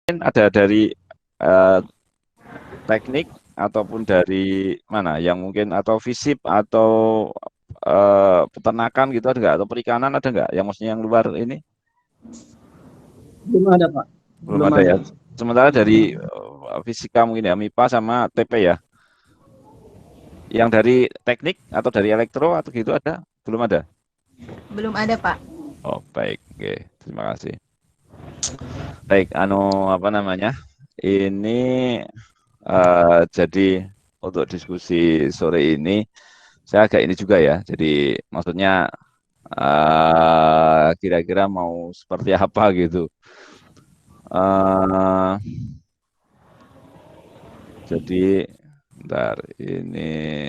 ada dari uh, teknik ataupun dari mana yang mungkin atau fisip atau peternakan gitu ada nggak atau perikanan ada nggak yang maksudnya yang luar ini Belum ada, Pak. belum Belum ada ya. ada. Sementara dari fisika mungkin ya MIPA sama TP ya. Yang dari teknik atau dari elektro atau gitu ada? Belum ada. Belum ada, Pak. Oh baik, oke terima kasih. Baik, apa namanya? Ini jadi untuk diskusi sore ini saya agak ini juga ya. Jadi maksudnya kira-kira mau seperti apa gitu. Uh, jadi, bentar ini.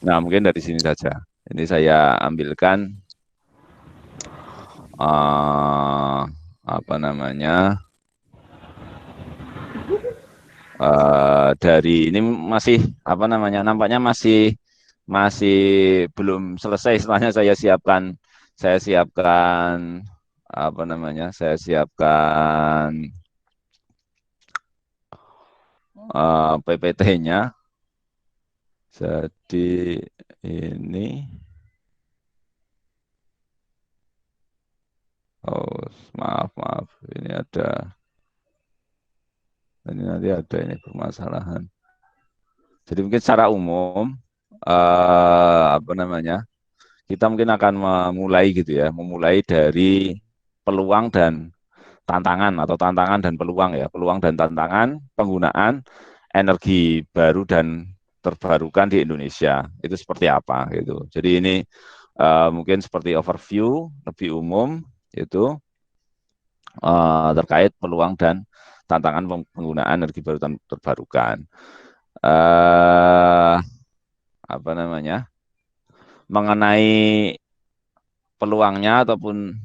Nah mungkin dari sini saja. Ini saya ambilkan apa namanya? Dari ini masih apa namanya nampaknya masih masih belum selesai setelahnya saya siapkan apa namanya saya siapkan PPT-nya jadi ini oh maaf ini nanti ada ini permasalahan jadi mungkin secara umum apa namanya kita mungkin akan memulai dari peluang dan tantangan atau tantangan dan peluang ya, peluang dan tantangan penggunaan energi baru dan terbarukan di Indonesia itu seperti apa gitu. Jadi ini mungkin seperti overview lebih umum itu terkait peluang dan tantangan penggunaan energi baru dan terbarukan. Uh, apa namanya? Mengenai peluangnya ataupun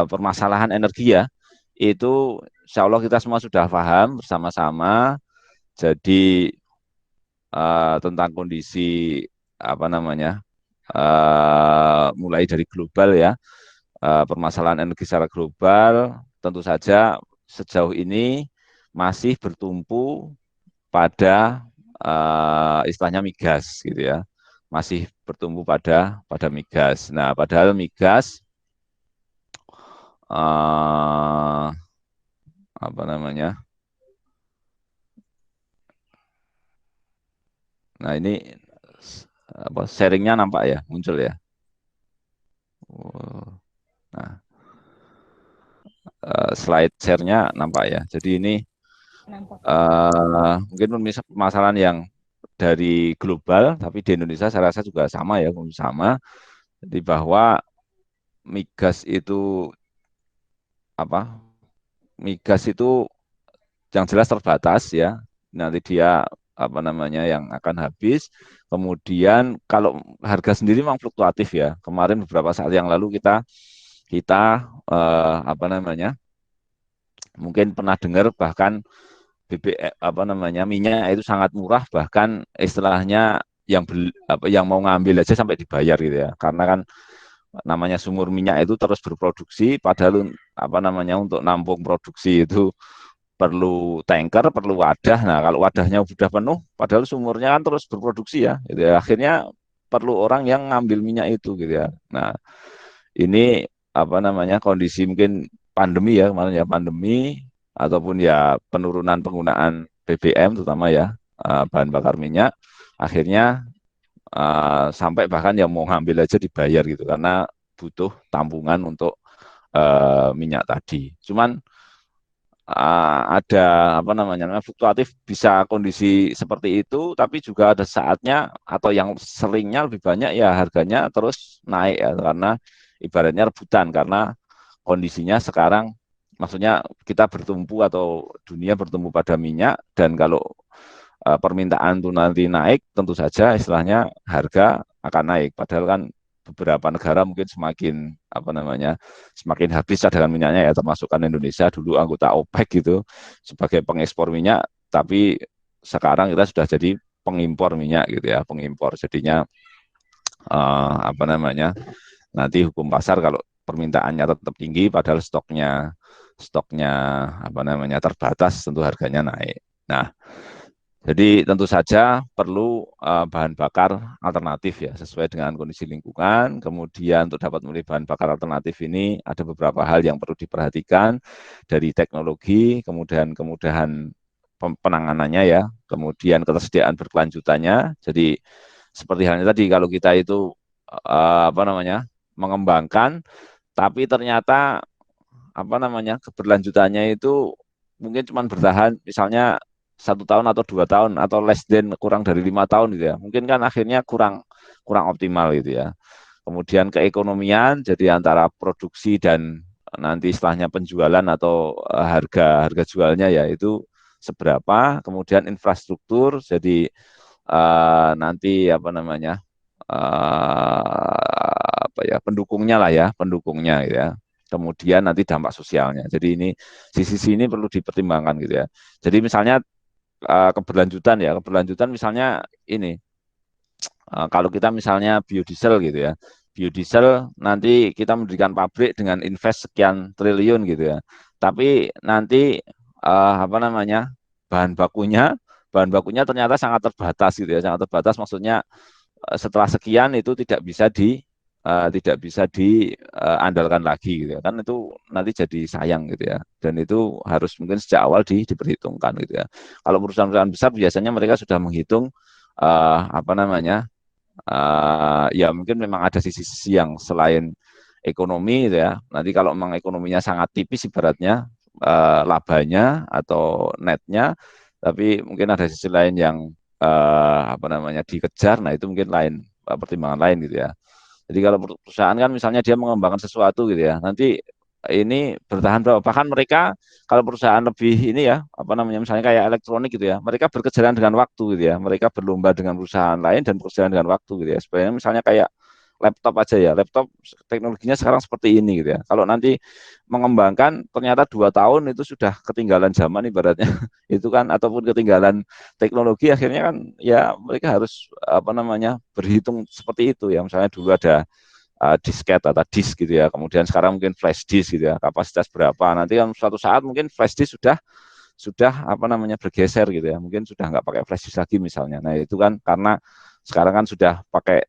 permasalahan energi ya, itu insya Allah kita semua sudah paham bersama-sama. Jadi tentang kondisi apa namanya, mulai dari global ya, permasalahan energi secara global, tentu saja sejauh ini masih bertumpu pada istilahnya migas gitu ya, masih bertumpu pada migas. Nah, padahal migas apa namanya? Nah, ini apa sharingnya nampak ya, muncul ya. Nah, slide share-nya nampak ya. Jadi ini mungkin permasalahan yang dari global, tapi di Indonesia saya rasa juga sama ya, sama. Jadi bahwa migas itu apa? Migas itu yang jelas terbatas ya. Nanti dia apa namanya yang akan habis. Kemudian kalau harga sendiri memang fluktuatif ya. Kemarin beberapa saat yang lalu kita kita apa namanya mungkin pernah dengar bahkan BBM apa namanya minyak itu sangat murah bahkan istilahnya yang mau ngambil aja sampai dibayar gitu ya karena kan namanya sumur minyak itu terus berproduksi padahal apa namanya untuk nampung produksi itu perlu tanker, perlu wadah. Nah, kalau wadahnya sudah penuh, padahal sumurnya kan terus berproduksi ya, gitu ya. Akhirnya perlu orang yang ngambil minyak itu, gitu ya. Nah, ini apa namanya kondisi mungkin pandemi ya kemarin ya pandemi ataupun ya penurunan penggunaan BBM terutama ya bahan bakar minyak. Akhirnya sampai bahkan yang mau ngambil aja dibayar gitu karena butuh tampungan untuk minyak tadi. Cuman ada apa namanya fluktuatif bisa kondisi seperti itu tapi juga ada saatnya atau yang seringnya lebih banyak ya harganya terus naik ya karena ibaratnya rebutan karena kondisinya sekarang maksudnya kita bertumpu atau dunia bertumpu pada minyak dan kalau permintaan itu nanti naik tentu saja istilahnya harga akan naik padahal kan beberapa negara mungkin semakin apa namanya semakin habis cadangan minyaknya ya termasuk kan Indonesia dulu anggota OPEC gitu sebagai pengekspor minyak tapi sekarang kita sudah jadi pengimpor minyak gitu ya pengimpor jadinya apa namanya nanti hukum pasar kalau permintaannya tetap tinggi, padahal stoknya apa namanya terbatas, tentu harganya naik. Nah, jadi tentu saja perlu bahan bakar alternatif ya sesuai dengan kondisi lingkungan. Kemudian untuk dapat memilih bahan bakar alternatif ini ada beberapa hal yang perlu diperhatikan dari teknologi, kemudian kemudahan penanganannya ya, kemudian ketersediaan berkelanjutannya. Jadi seperti halnya tadi kalau kita itu apa namanya mengembangkan, tapi ternyata apa namanya keberlanjutannya itu mungkin cuma bertahan misalnya 1 tahun atau 2 tahun atau less than kurang dari 5 tahun gitu ya, mungkin kan akhirnya kurang kurang optimal gitu ya. Kemudian keekonomian, jadi antara produksi dan nanti setelahnya penjualan atau harga harga jualnya ya itu seberapa. Kemudian infrastruktur, jadi nanti apa namanya apa ya pendukungnya lah ya pendukungnya gitu ya. Kemudian nanti dampak sosialnya. Jadi ini sisi ini perlu dipertimbangkan gitu ya. Jadi misalnya keberlanjutan ya keberlanjutan misalnya ini kalau kita misalnya biodiesel gitu ya, biodiesel nanti kita mendirikan pabrik dengan invest sekian triliun gitu ya, tapi nanti apa namanya bahan bakunya bahan bakunya ternyata sangat terbatas gitu ya, sangat terbatas maksudnya setelah sekian itu tidak bisa diandalkan lagi gitu ya, kan itu nanti jadi sayang gitu ya, dan itu harus mungkin sejak awal diperhitungkan gitu ya. Kalau perusahaan-perusahaan besar biasanya mereka sudah menghitung apa namanya ya mungkin memang ada sisi-sisi yang selain ekonomi gitu ya. Nanti kalau memang ekonominya sangat tipis ibaratnya labanya atau netnya, tapi mungkin ada sisi lain yang apa namanya dikejar. Nah itu mungkin lain pertimbangan lain gitu ya. Jadi kalau perusahaan kan misalnya dia mengembangkan sesuatu gitu ya, nanti ini bertahan berapa? Bahkan mereka kalau perusahaan lebih ini ya, apa namanya misalnya kayak elektronik gitu ya, mereka berkejaran dengan waktu gitu ya, mereka berlomba dengan perusahaan lain dan berkejaran dengan waktu gitu ya. Sebenarnya misalnya kayak laptop aja ya, laptop teknologinya sekarang seperti ini gitu ya. Kalau nanti mengembangkan ternyata 2 tahun itu sudah ketinggalan zaman ibaratnya itu kan, ataupun ketinggalan teknologi, akhirnya kan ya mereka harus apa namanya berhitung seperti itu ya. Misalnya dulu ada disket atau disk gitu ya, kemudian sekarang mungkin flash disk gitu ya, kapasitas berapa, nanti kan suatu saat mungkin flash disk sudah apa namanya bergeser gitu ya, mungkin sudah nggak pakai flash disk lagi misalnya. Nah itu kan karena sekarang kan sudah pakai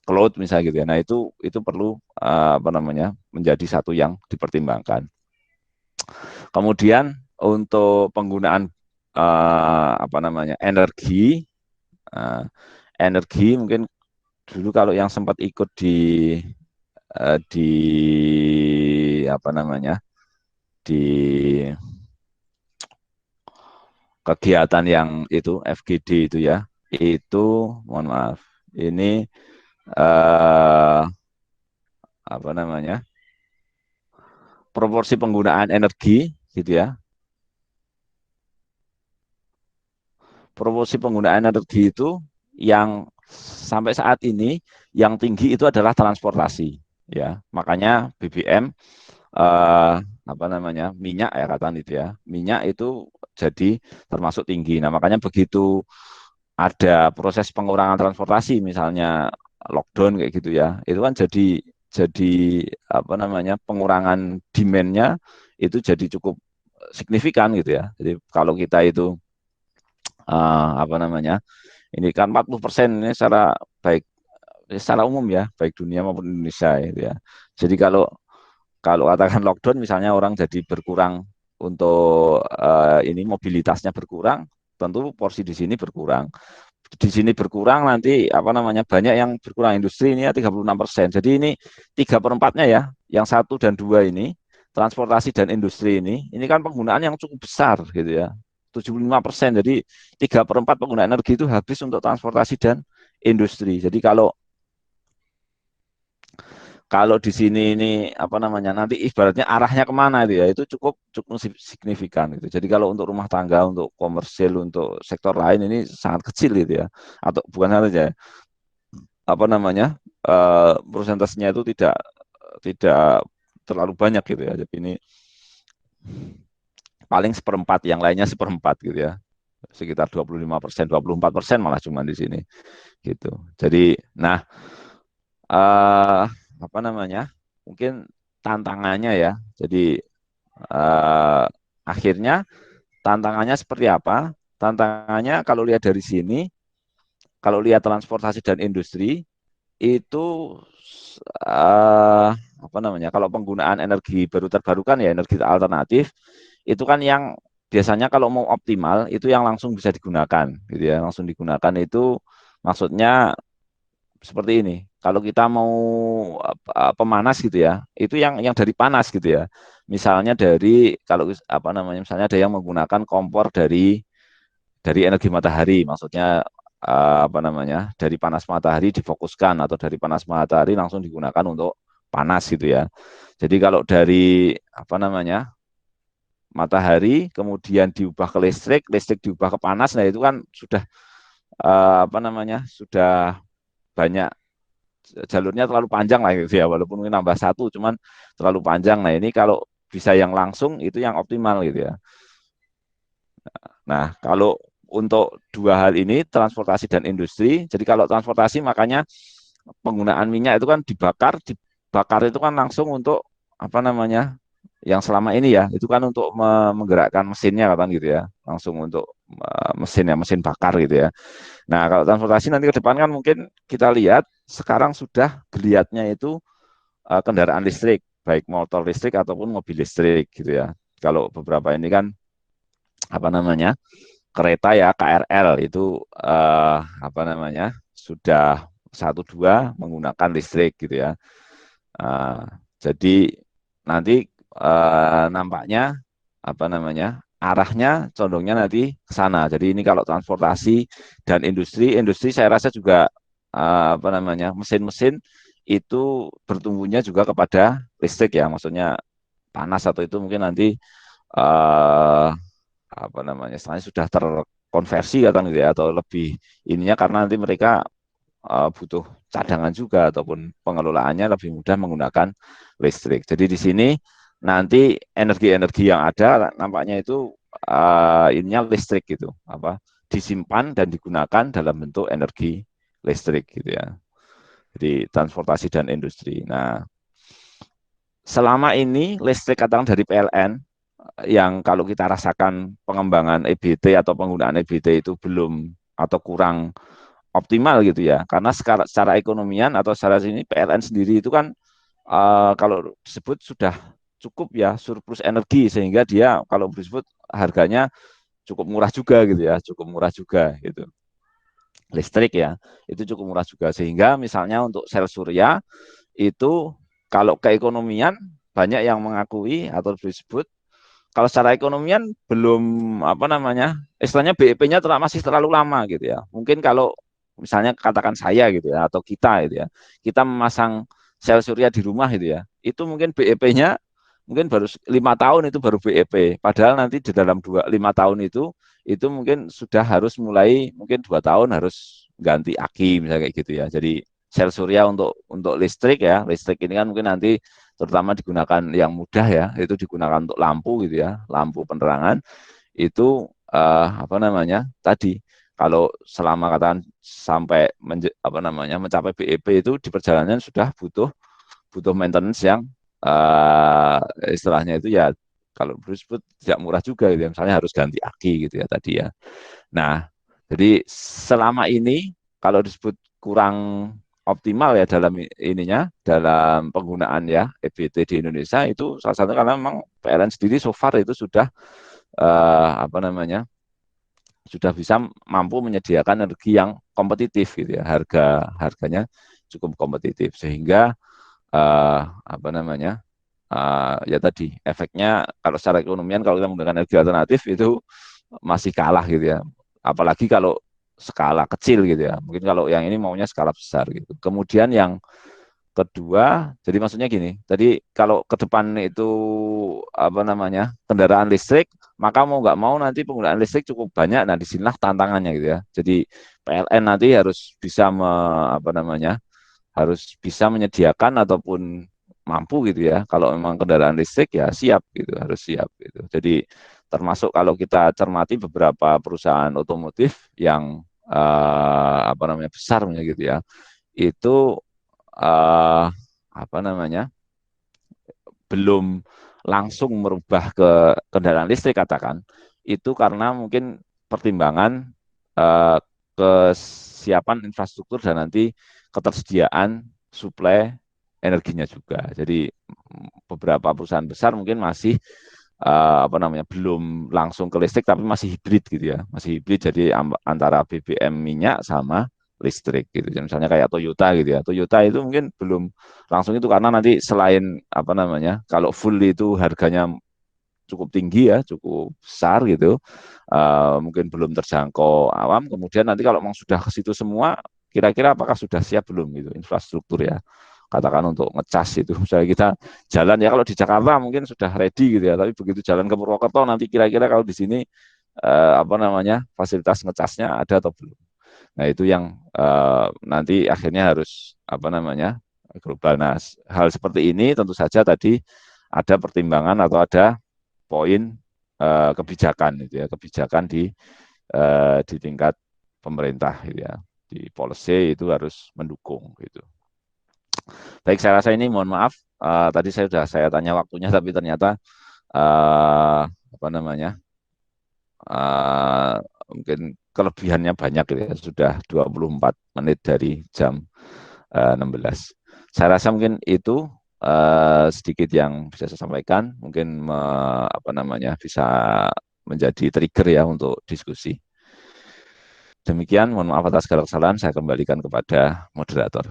cloud misalnya gitu ya. Nah itu perlu apa namanya menjadi satu yang dipertimbangkan. Kemudian untuk penggunaan apa namanya uh, energi mungkin dulu kalau yang sempat ikut di apa namanya di kegiatan yang itu FGD itu ya, itu mohon maaf ini apa namanya proporsi penggunaan energi gitu ya, proporsi penggunaan energi itu yang sampai saat ini yang tinggi itu adalah transportasi ya, makanya BBM apa namanya minyak ya kata itu ya, minyak itu jadi termasuk tinggi. Nah makanya begitu ada proses pengurangan transportasi misalnya lockdown kayak gitu ya, itu kan jadi apa namanya pengurangan demand-nya itu jadi cukup signifikan gitu ya. Jadi kalau kita itu apa namanya ini kan 40% ini secara baik secara umum ya, baik dunia maupun Indonesia gitu ya. Jadi kalau kalau katakan lockdown misalnya orang jadi berkurang untuk ini mobilitasnya berkurang, tentu porsi di sini berkurang. Di sini berkurang nanti apa namanya banyak yang berkurang, industri ini ya 36%. Jadi ini 3/4-nya ya, yang 1 dan 2 ini transportasi dan industri ini kan penggunaan yang cukup besar gitu ya. 75%. Jadi 3/4 penggunaan energi itu habis untuk transportasi dan industri. Jadi kalau kalau di sini ini apa namanya nanti ibaratnya arahnya kemana itu ya, itu cukup cukup signifikan gitu. Jadi kalau untuk rumah tangga, untuk komersil, untuk sektor lain ini sangat kecil gitu ya, atau bukan saja apa namanya persentasenya itu tidak tidak terlalu banyak gitu ya. Jadi ini paling seperempat, yang lainnya seperempat gitu ya, sekitar 25%, 24% malah cuma di sini gitu. Jadi nah apa namanya mungkin tantangannya ya. Jadi eh, akhirnya tantangannya seperti apa? Tantangannya kalau lihat dari sini, kalau lihat transportasi dan industri itu eh, apa namanya? Kalau penggunaan energi baru terbarukan ya energi alternatif itu kan yang biasanya kalau mau optimal itu yang langsung bisa digunakan gitu ya. Langsung digunakan itu maksudnya seperti ini. Kalau kita mau pemanas gitu ya, itu yang dari panas gitu ya. Misalnya dari kalau apa namanya misalnya ada yang menggunakan kompor dari energi matahari, maksudnya apa namanya dari panas matahari difokuskan atau dari panas matahari langsung digunakan untuk panas gitu ya. Jadi kalau dari apa namanya matahari kemudian diubah ke listrik, listrik diubah ke panas, nah itu kan sudah apa namanya sudah banyak jalurnya terlalu panjang lah gitu ya, walaupun mungkin nambah satu, cuman terlalu panjang. Nah ini kalau bisa yang langsung itu yang optimal gitu ya. Nah kalau untuk dua hal ini transportasi dan industri, jadi kalau transportasi makanya penggunaan minyak itu kan dibakar itu kan langsung untuk apa namanya yang selama ini ya itu kan untuk menggerakkan mesinnya kan gitu ya, langsung untuk mesin ya mesin bakar gitu ya. Nah kalau transportasi nanti ke depan kan mungkin kita lihat sekarang sudah geliatnya itu kendaraan listrik, baik motor listrik ataupun mobil listrik gitu ya. Kalau beberapa ini kan apa namanya kereta ya KRL itu apa namanya sudah satu dua menggunakan listrik gitu ya. Uh, jadi nanti nampaknya apa namanya arahnya condongnya nanti ke sana. Jadi ini kalau transportasi dan industri saya rasa juga apa namanya mesin-mesin itu bertumbuhnya juga kepada listrik ya, maksudnya panas atau itu mungkin nanti uh, apa namanya istilahnya sudah terkonversi kan gitu ya atau lebih ininya karena nanti mereka butuh cadangan juga ataupun pengelolaannya lebih mudah menggunakan listrik. Jadi di sini nanti energi-energi yang ada nampaknya itu ininya listrik gitu, apa disimpan dan digunakan dalam bentuk energi listrik gitu ya. Jadi transportasi dan industri. Nah, selama ini listrik katakan dari PLN yang kalau kita rasakan pengembangan EBT atau penggunaan EBT itu belum atau kurang optimal gitu ya. Karena secara ekonomian atau secara sini PLN sendiri itu kan kalau disebut sudah cukup ya surplus energi sehingga dia kalau disebut harganya cukup murah juga gitu ya, cukup murah juga gitu. Listrik ya, itu cukup murah juga sehingga misalnya untuk sel surya itu kalau keekonomian banyak yang mengakui atau disebut kalau secara ekonomian belum apa namanya istilahnya BEP-nya masih terlalu lama gitu ya. Mungkin kalau misalnya katakan saya gitu ya atau kita gitu ya, kita memasang sel surya di rumah gitu ya, itu mungkin BEP-nya mungkin baru 5 tahun itu baru BEP. Padahal nanti di dalam 5 tahun itu mungkin sudah harus mulai mungkin 2 tahun harus ganti aki misalnya kayak gitu ya. Jadi sel surya untuk listrik ya, listrik ini kan mungkin nanti terutama digunakan yang mudah ya, itu digunakan untuk lampu gitu ya, lampu penerangan itu apa namanya tadi kalau selama katakan sampai apa namanya mencapai BEP itu di perjalanan sudah butuh butuh maintenance yang uh, istilahnya itu ya kalau disebut tidak murah juga gitu ya. Misalnya harus ganti aki gitu ya tadi ya. Nah, jadi selama ini kalau disebut kurang optimal ya dalam ininya dalam penggunaan ya EBT di Indonesia itu salah satu karena memang PLN sendiri so far itu sudah apa namanya sudah bisa mampu menyediakan energi yang kompetitif gitu ya harganya cukup kompetitif sehingga apa namanya ya tadi efeknya kalau secara ekonomian kalau kita menggunakan energi alternatif itu masih kalah gitu ya. Apalagi kalau skala kecil gitu ya. Mungkin kalau yang ini maunya skala besar gitu. Kemudian yang kedua, jadi maksudnya gini, tadi kalau ke depan itu apa namanya kendaraan listrik, maka mau nggak mau nanti penggunaan listrik cukup banyak. Nah, disinilah tantangannya gitu ya. Jadi PLN nanti harus bisa apa namanya harus bisa menyediakan ataupun mampu gitu ya. Kalau memang kendaraan listrik ya siap gitu, harus siap gitu. Jadi termasuk kalau kita cermati beberapa perusahaan otomotif yang apa namanya besar gitu ya, itu apa namanya belum langsung merubah ke kendaraan listrik katakan, itu karena mungkin pertimbangan eh, kesiapan infrastruktur dan nanti ketersediaan suplai energinya juga. Jadi beberapa perusahaan besar mungkin masih apa namanya belum langsung ke listrik tapi masih hibrid gitu ya, masih hibrid jadi antara BBM minyak sama listrik gitu. Jadi misalnya kayak Toyota gitu ya, Toyota itu mungkin belum langsung itu karena nanti selain apa namanya kalau full itu harganya cukup tinggi ya, cukup besar gitu, mungkin belum terjangkau awam. Kemudian nanti kalau memang sudah ke situ semua, kira-kira apakah sudah siap belum gitu infrastruktur ya? Katakan untuk ngecas itu, misalnya kita jalan ya kalau di Jakarta mungkin sudah ready gitu ya, tapi begitu jalan ke Purwokerto nanti kira-kira kalau di sini apa namanya fasilitas ngecasnya ada atau belum? Nah itu yang nanti akhirnya harus apa namanya global. Nah hal seperti ini tentu saja tadi ada pertimbangan atau ada poin kebijakan gitu ya, kebijakan di tingkat pemerintah gitu ya, di policy itu harus mendukung gitu. Baik, saya rasa ini mohon maaf tadi saya tanya waktunya tapi ternyata apa namanya uh, mungkin kelebihannya banyak gitu ya, sudah 24 menit dari jam 16. Saya rasa mungkin itu sedikit yang bisa saya sampaikan, mungkin apa namanya bisa menjadi trigger ya untuk diskusi. Demikian, mohon maaf atas segala kesalahan, saya kembalikan kepada moderator.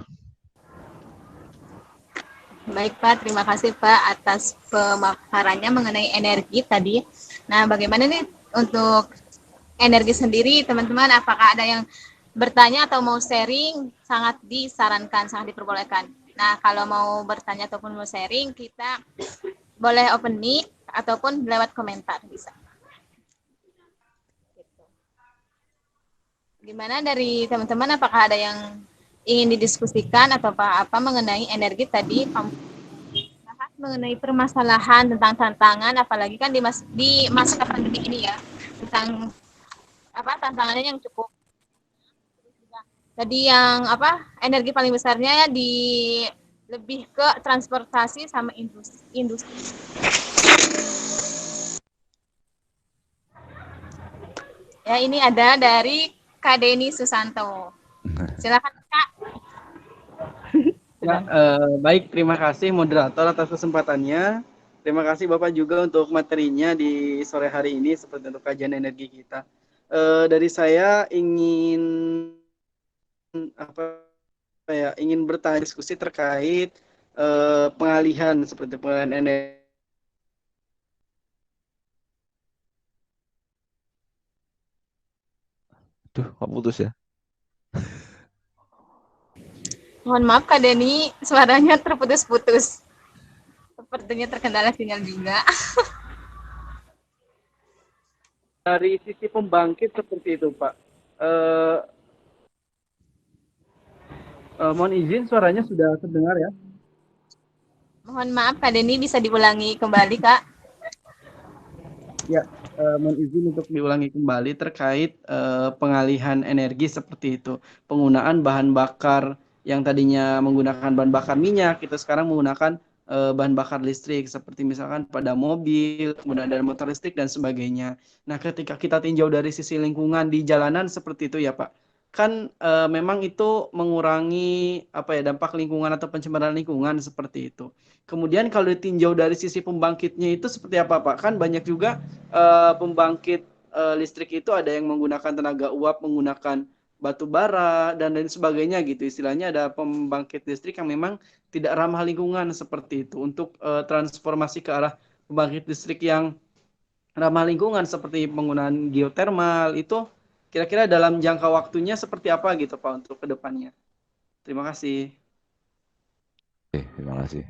Baik Pak, terima kasih Pak atas pemaparannya mengenai energi tadi. Nah, bagaimana nih untuk energi sendiri, teman-teman? Apakah ada yang bertanya atau mau sharing? Sangat disarankan, sangat diperbolehkan. Nah, kalau mau bertanya ataupun mau sharing, kita boleh open mic ataupun lewat komentar bisa. Gimana dari teman-teman? Apakah ada yang ingin didiskusikan atau apa mengenai energi tadi? Mengenai permasalahan tentang tantangan, apalagi kan di masa pandemi ini ya, tentang apa tantangannya yang cukup. Tadi yang apa energi paling besarnya ya di lebih ke transportasi sama industri. Ya ini ada dari Kak Deni Susanto. Silakan Kak. Ya, baik, terima kasih moderator atas kesempatannya. Terima kasih Bapak juga untuk materinya di sore hari ini seperti untuk kajian energi kita. Dari saya ingin apa ya, ingin bertanya diskusi terkait pengalihan seperti pengalihan energi. Duh, kok putus ya? Mohon maaf Kak Deni, suaranya terputus-putus. Sepertinya terkendala sinyal juga. Dari sisi pembangkit seperti itu, Pak. Mohon izin, suaranya sudah terdengar ya? Mohon maaf Kak Deni, bisa diulangi kembali Kak? Ya, mohon izin untuk diulangi kembali terkait pengalihan energi seperti itu. Penggunaan bahan bakar yang tadinya menggunakan bahan bakar minyak, itu sekarang menggunakan bahan bakar listrik, seperti misalkan pada mobil, kemudian ada motor listrik, dan sebagainya. Nah, ketika kita tinjau dari sisi lingkungan di jalanan seperti itu ya Pak, kan memang itu mengurangi apa ya dampak lingkungan atau pencemaran lingkungan seperti itu. Kemudian kalau ditinjau dari sisi pembangkitnya itu seperti apa Pak? Kan banyak juga pembangkit listrik itu ada yang menggunakan tenaga uap, menggunakan batu bara dan lain sebagainya gitu. Istilahnya ada pembangkit listrik yang memang tidak ramah lingkungan seperti itu. Untuk transformasi ke arah pembangkit listrik yang ramah lingkungan seperti penggunaan geotermal itu kira-kira dalam jangka waktunya seperti apa gitu Pak untuk kedepannya. Terima kasih. Oke, terima kasih.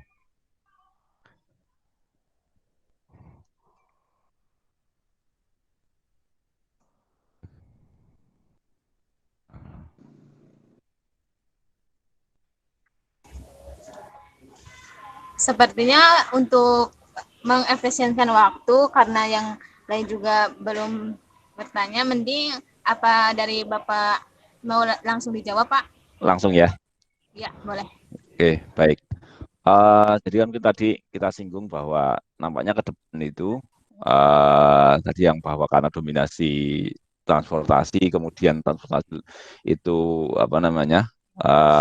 Sepertinya untuk mengefisienkan waktu karena yang lain juga belum bertanya, mending apa dari Bapak mau langsung dijawab Pak? Langsung ya. Ya boleh. Oke, baik. Jadi kan tadi kita singgung bahwa nampaknya ke depan itu tadi yang bahwa karena dominasi transportasi, kemudian transportasi itu apa namanya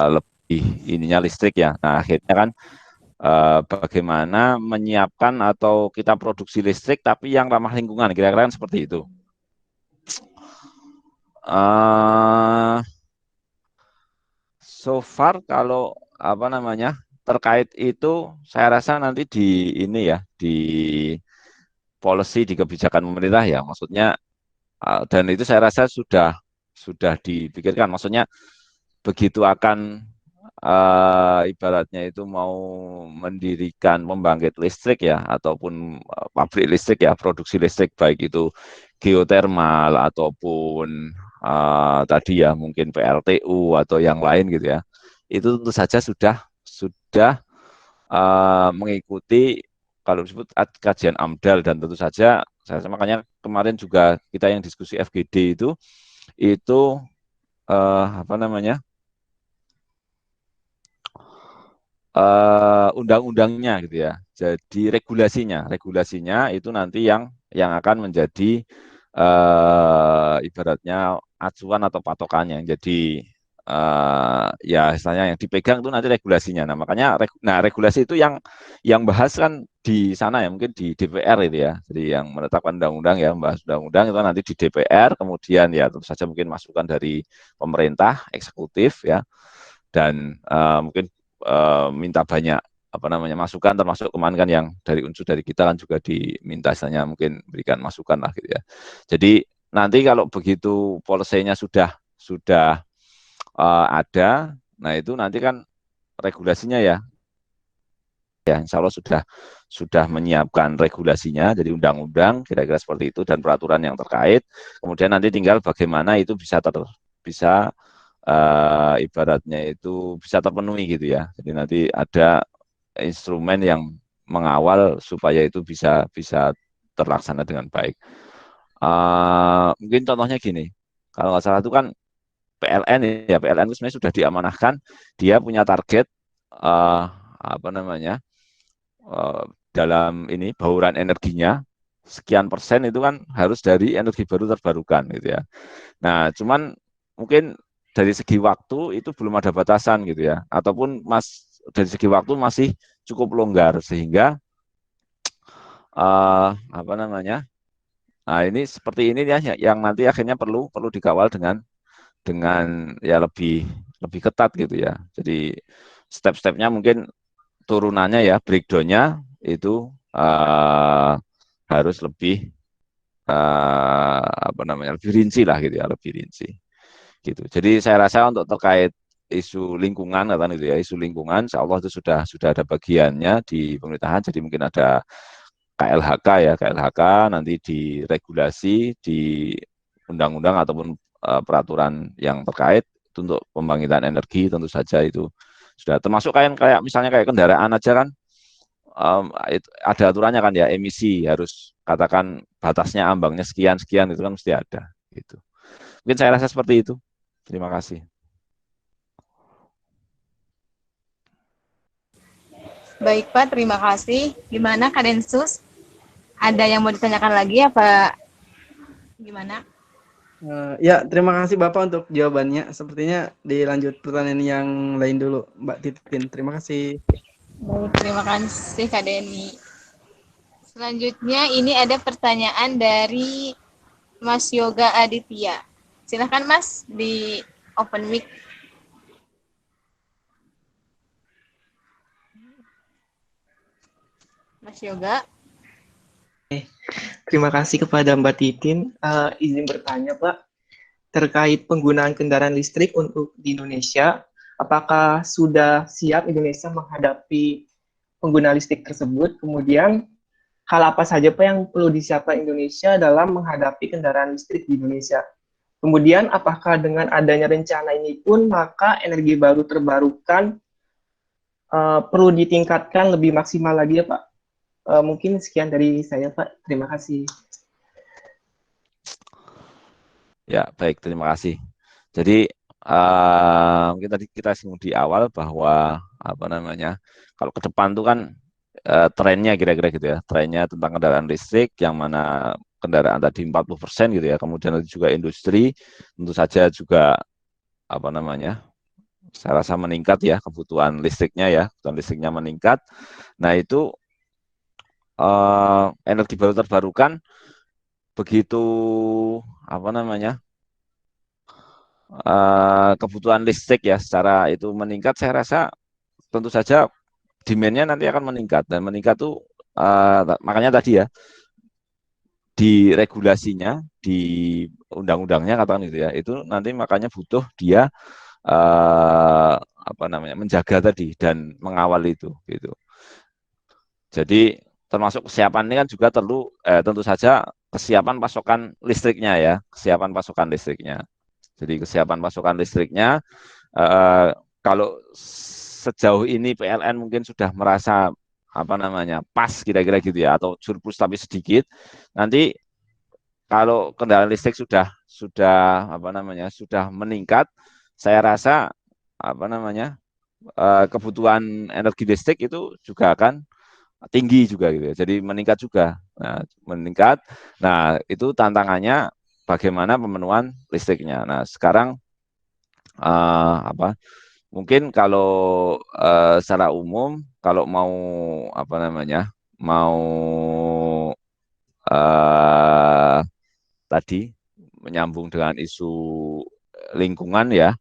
lebih ininya listrik ya. Nah akhirnya kan bagaimana menyiapkan atau kita produksi listrik tapi yang ramah lingkungan, kira-kira kan seperti itu. Uh, so far kalau apa namanya terkait itu saya rasa nanti di ini ya di policy di kebijakan pemerintah ya maksudnya dan itu saya rasa sudah dipikirkan maksudnya begitu akan ibaratnya itu mau mendirikan pembangkit listrik ya ataupun pabrik listrik ya produksi listrik baik itu geotermal ataupun tadi ya mungkin PLTU atau yang lain gitu ya itu tentu saja sudah mengikuti kalau disebut kajian AMDAL dan tentu saja saya makanya kemarin juga kita yang diskusi FGD itu apa namanya undang-undangnya gitu ya. Jadi regulasinya itu nanti yang akan menjadi ibaratnya acuan atau patokannya. Jadi ya istilahnya yang dipegang itu nanti regulasinya. Nah makanya regulasi itu yang bahas kan di sana ya mungkin di DPR itu ya. Jadi yang menetapkan undang-undang ya membahas undang-undang itu nanti di DPR. Kemudian ya tentu saja mungkin masukan dari pemerintah eksekutif ya dan mungkin minta banyak apa namanya masukan termasuk kemarin kan yang dari unsur dari kita kan juga diminta istilahnya mungkin berikan masukan lah gitu ya. Jadi nanti kalau begitu policy-nya sudah ada, nah itu nanti kan regulasinya ya insya Allah sudah menyiapkan regulasinya jadi undang-undang kira-kira seperti itu dan peraturan yang terkait. Kemudian nanti tinggal bagaimana itu bisa ibaratnya itu bisa terpenuhi gitu ya. Jadi nanti ada instrumen yang mengawal supaya itu bisa terlaksana dengan baik. Mungkin contohnya gini, kalau nggak salah itu kan PLN ya PLN itu sebenarnya sudah diamanahkan, dia punya target apa namanya dalam ini bauran energinya sekian persen itu kan harus dari energi baru terbarukan gitu ya. Nah, cuman mungkin dari segi waktu itu belum ada batasan gitu ya, ataupun dari segi waktu masih cukup longgar sehingga apa namanya, nah ini seperti ini ya yang nanti akhirnya perlu dikawal dengan ya lebih ketat gitu ya. Jadi step-stepnya mungkin turunannya ya breakdownnya itu harus lebih apa namanya lebih rinci lah gitu ya lebih rinci. Gitu. Jadi saya rasa untuk terkait isu lingkungan katakan itu ya isu lingkungan, insya Allah itu sudah ada bagiannya di pemerintahan. Jadi mungkin ada KLHK ya KLHK nanti diregulasi di undang-undang ataupun peraturan yang terkait untuk pembangkitan energi tentu saja itu sudah termasuk kayak misalnya kayak kendaraan aja kan ada aturannya kan ya emisi harus katakan batasnya ambangnya sekian sekian itu kan mesti ada gitu. Mungkin saya rasa seperti itu. Terima kasih. Baik Pak, terima kasih. Gimana Kak Densus? Ada yang mau ditanyakan lagi apa gimana? Ya, terima kasih Bapak untuk jawabannya. Sepertinya dilanjut pertanyaan yang lain dulu, Mbak Titin. Terima kasih. Baik, terima kasih Kak Deni. Selanjutnya ini ada pertanyaan dari Mas Yoga Aditya. Silahkan Mas di open mic. Mas Yoga. Terima kasih kepada Mbak Titin. Izin bertanya Pak, terkait penggunaan kendaraan listrik untuk di Indonesia, apakah sudah siap Indonesia menghadapi pengguna listrik tersebut? Kemudian, hal apa saja Pak yang perlu disiapkan Indonesia dalam menghadapi kendaraan listrik di Indonesia? Kemudian, apakah dengan adanya rencana ini pun, maka energi baru terbarukan perlu ditingkatkan lebih maksimal lagi ya Pak? Mungkin sekian dari saya Pak. Terima kasih. Ya, baik, terima kasih. Jadi mungkin tadi kita singgung di awal bahwa apa namanya, kalau ke depan tuh kan trennya kira-kira gitu ya, trennya tentang kendaraan listrik yang mana kendaraan tadi 40% gitu ya, kemudian juga industri tentu saja juga apa namanya, saya rasa meningkat ya kebutuhan listriknya meningkat. Nah itu energi baru terbarukan begitu apa namanya, kebutuhan listrik ya secara itu meningkat, saya rasa tentu saja demand-nya nanti akan meningkat, dan meningkat tuh makanya tadi ya di regulasinya, di undang-undangnya katakan gitu ya, itu nanti makanya butuh dia apa namanya, menjaga tadi dan mengawal itu gitu. Jadi termasuk kesiapan ini kan juga tentu saja kesiapan pasokan listriknya ya, kesiapan pasokan listriknya. Jadi kesiapan pasokan listriknya, kalau sejauh ini PLN mungkin sudah merasa apa namanya pas kira-kira gitu ya, atau surplus tapi sedikit. Nanti kalau kendaraan listrik sudah apa namanya sudah meningkat, saya rasa apa namanya kebutuhan energi listrik itu juga akan tinggi juga gitu ya. Jadi meningkat juga. Nah, meningkat. Nah, itu tantangannya bagaimana pemenuhan listriknya. Nah, sekarang apa? Mungkin kalau secara umum kalau mau apa namanya? Mau eh, tadi menyambung dengan isu lingkungan ya,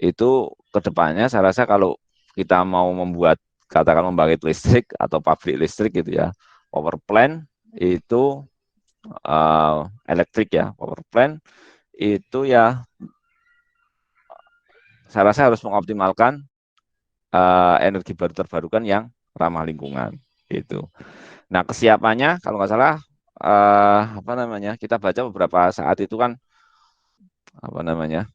itu kedepannya saya rasa kalau kita mau membuat katakan membangkit listrik atau pabrik listrik gitu ya, power plant itu elektrik ya, power plant itu ya saya rasa harus mengoptimalkan energi baru terbarukan yang ramah lingkungan itu. Nah kesiapannya kalau nggak salah apa namanya, kita baca beberapa saat itu kan apa namanya,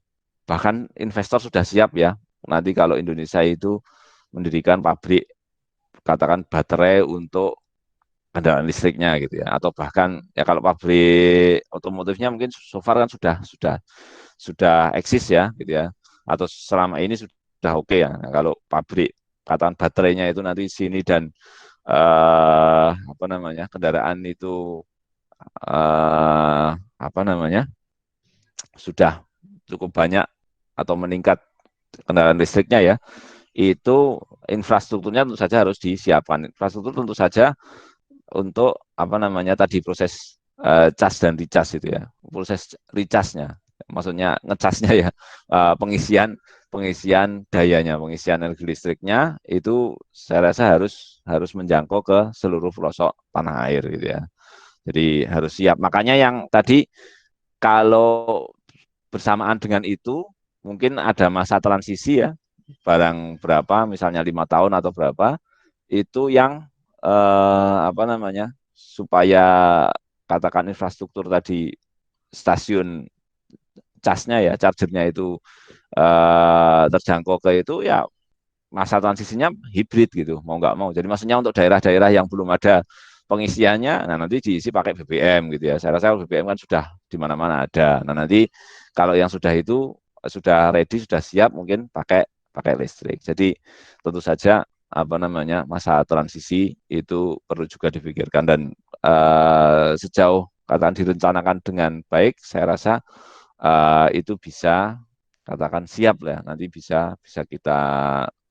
bahkan investor sudah siap ya nanti kalau Indonesia itu mendirikan pabrik katakan baterai untuk kendaraan listriknya gitu ya, atau bahkan ya kalau pabrik otomotifnya mungkin so far kan sudah eksis ya gitu ya, atau selama ini sudah oke ya. Nah, kalau pabrik katakan baterainya itu nanti sini dan apa namanya kendaraan itu apa namanya sudah cukup banyak atau meningkat kendaraan listriknya ya, itu infrastrukturnya tentu saja harus disiapkan. Infrastruktur tentu saja untuk apa namanya tadi proses cas dan dicas itu ya, proses recasnya, maksudnya ngecasnya ya, pengisian dayanya, pengisian energi listriknya itu saya rasa harus menjangkau ke seluruh pelosok tanah air gitu ya. Jadi harus siap. Makanya yang tadi kalau bersamaan dengan itu mungkin ada masa transisi ya, barang berapa misalnya 5 tahun atau berapa itu yang apa namanya supaya katakan infrastruktur tadi stasiun casnya ya chargernya itu terjangkau ke itu ya, masa transisinya hibrid gitu mau nggak mau. Jadi maksudnya untuk daerah-daerah yang belum ada pengisiannya, nah nanti diisi pakai BBM gitu ya. Saya rasa BBM kan sudah di mana-mana ada. Nah nanti kalau yang sudah itu sudah ready, sudah siap mungkin pakai listrik. Jadi tentu saja apa namanya masa transisi itu perlu juga dipikirkan, dan sejauh katakan direncanakan dengan baik, saya rasa itu bisa katakan siap lah nanti bisa bisa kita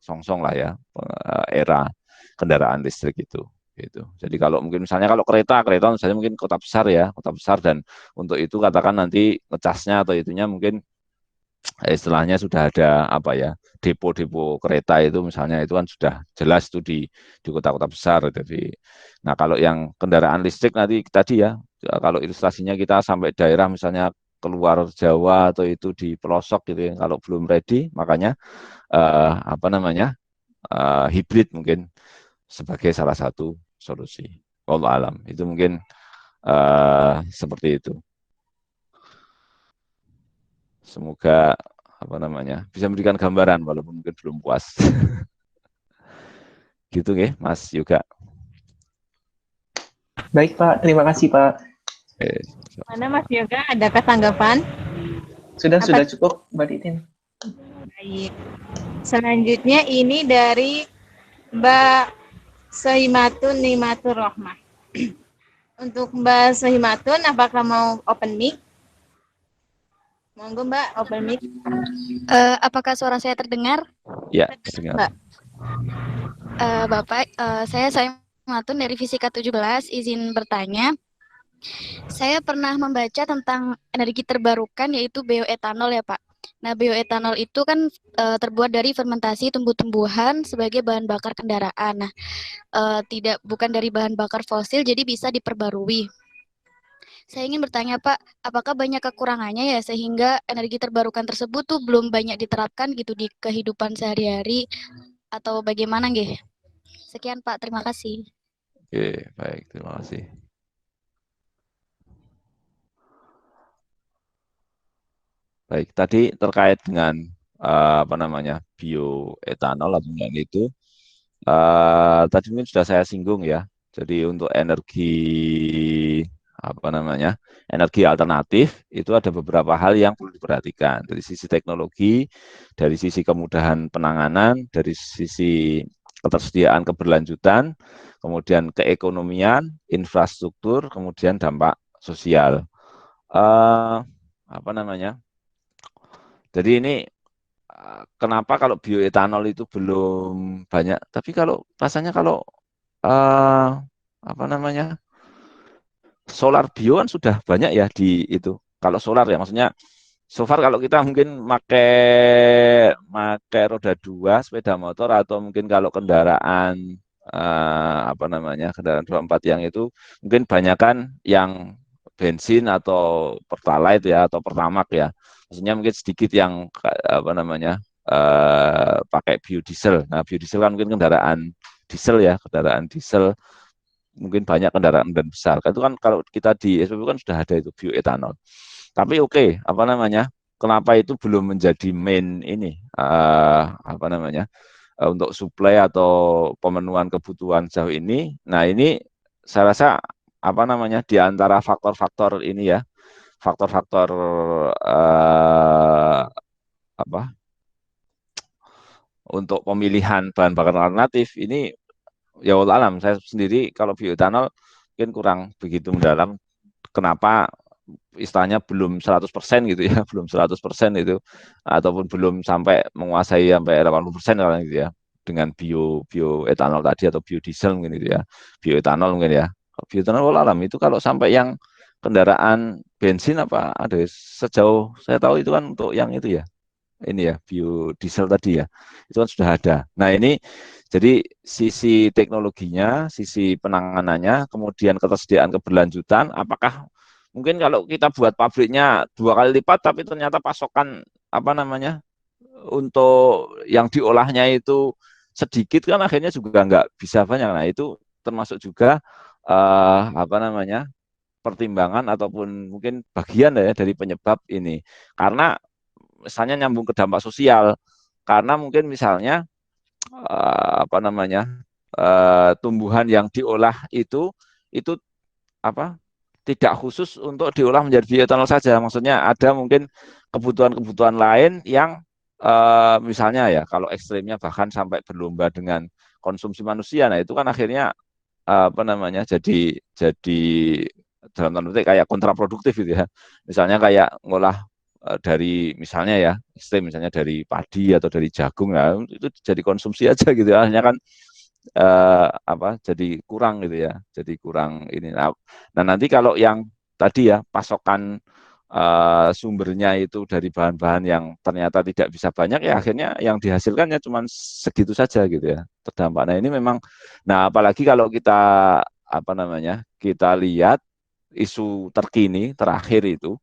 songsong lah ya era kendaraan listrik itu gitu. Jadi kalau mungkin misalnya kalau kereta misalnya mungkin kota besar ya, kota besar, dan untuk itu katakan nanti ngecasnya atau itunya mungkin istilahnya sudah ada apa ya, depo-depo kereta itu misalnya, itu kan sudah jelas itu di kota-kota besar. Jadi nah kalau yang kendaraan listrik nanti tadi ya, kalau ilustrasinya kita sampai daerah misalnya keluar Jawa atau itu di pelosok gitu ya, kalau belum ready makanya apa namanya hibrid mungkin sebagai salah satu solusi. Wallahu alam itu mungkin seperti itu. Semoga apa namanya bisa memberikan gambaran walaupun mungkin belum puas. Gitu ya, Mas Yoga. Baik Pak, terima kasih Pak. Mana Mas Yoga, adakah tanggapan? Sudah cukup Mbak Titin. Baik. Selanjutnya ini dari Mbak Sohimatun Nimatur Rohmah. Untuk Mbak Sohimatun, apakah mau open mic? Monggo Mbak, open mic. Apakah suara saya terdengar? Ya, terdengar. Mbak. Bapak, saya Sohimatun dari Fisika 17, izin bertanya. Saya pernah membaca tentang energi terbarukan yaitu bioetanol ya Pak. Nah, bioetanol itu kan terbuat dari fermentasi tumbuh-tumbuhan sebagai bahan bakar kendaraan. Nah, bukan dari bahan bakar fosil, jadi bisa diperbarui. Saya ingin bertanya Pak, apakah banyak kekurangannya ya sehingga energi terbarukan tersebut tuh belum banyak diterapkan gitu di kehidupan sehari-hari atau bagaimana nggih? Sekian Pak, terima kasih. Oke, baik, terima kasih. Baik, tadi terkait dengan apa namanya bioetanol atau yang itu, tadi mungkin sudah saya singgung ya. Jadi untuk energi apa namanya energi alternatif itu ada beberapa hal yang perlu diperhatikan dari sisi teknologi, dari sisi kemudahan penanganan, dari sisi ketersediaan keberlanjutan, kemudian keekonomian, infrastruktur, kemudian dampak sosial. Apa namanya? Jadi ini kenapa kalau bioetanol itu belum banyak? Tapi kalau rasanya kalau eh, apa namanya solar bio kan sudah banyak ya di itu. Kalau solar ya, maksudnya so far kalau kita mungkin pakai roda dua sepeda motor atau mungkin kalau kendaraan apa namanya kendaraan roda empat yang itu mungkin banyakan yang bensin atau pertalite ya atau pertamax ya. Maksudnya mungkin sedikit yang apa namanya pakai biodiesel. Nah, biodiesel kan mungkin kendaraan diesel ya, kendaraan diesel mungkin banyak kendaraan dan besar. Itu kan kalau kita di SPBU kan sudah ada itu bioetanol. Tapi oke, apa namanya? Kenapa itu belum menjadi main ini apa namanya? Untuk suplai atau pemenuhan kebutuhan sejauh ini. Nah, ini saya rasa apa namanya? Di antara faktor-faktor ini ya, faktor-faktor apa? Untuk pemilihan bahan bakar alternatif ini ya Allah alam saya sendiri kalau bioetanol mungkin kurang begitu mendalam kenapa istilahnya belum 100% gitu ya belum 100% itu ataupun belum sampai menguasai sampai 80% kalau gitu ya dengan bioetanol tadi atau biodiesel mungkin itu ya bioetanol mungkin ya bioetanol Allah alam itu kalau sampai yang kendaraan bensin apa ada sejauh saya tahu itu kan untuk yang itu ya ini ya biodiesel tadi ya itu kan sudah ada. Nah ini jadi sisi teknologinya, sisi penanganannya, kemudian ketersediaan keberlanjutan, apakah mungkin kalau kita buat pabriknya 2 kali lipat, tapi ternyata pasokan apa namanya untuk yang diolahnya itu sedikit kan akhirnya juga nggak bisa banyak. Nah itu termasuk juga apa namanya pertimbangan ataupun mungkin bagian ya dari penyebab ini. Karena misalnya nyambung ke dampak sosial karena mungkin misalnya apa namanya tumbuhan yang diolah itu apa tidak khusus untuk diolah menjadi bioetanol saja maksudnya ada mungkin kebutuhan-kebutuhan lain yang misalnya ya kalau ekstrimnya bahkan sampai berlomba dengan konsumsi manusia nah itu kan akhirnya apa namanya jadi dalam tanda petik kayak kontraproduktif gitu ya misalnya kayak ngolah dari misalnya ya ekstrim misalnya dari padi atau dari jagung ya itu jadi konsumsi aja gitu ya hanya kan apa jadi kurang gitu ya jadi kurang ini nah nanti kalau yang tadi ya pasokan sumbernya itu dari bahan-bahan yang ternyata tidak bisa banyak ya akhirnya yang dihasilkannya cuma segitu saja gitu ya terdampak nah ini memang nah apalagi kalau kita apa namanya kita lihat isu terkini terakhir itu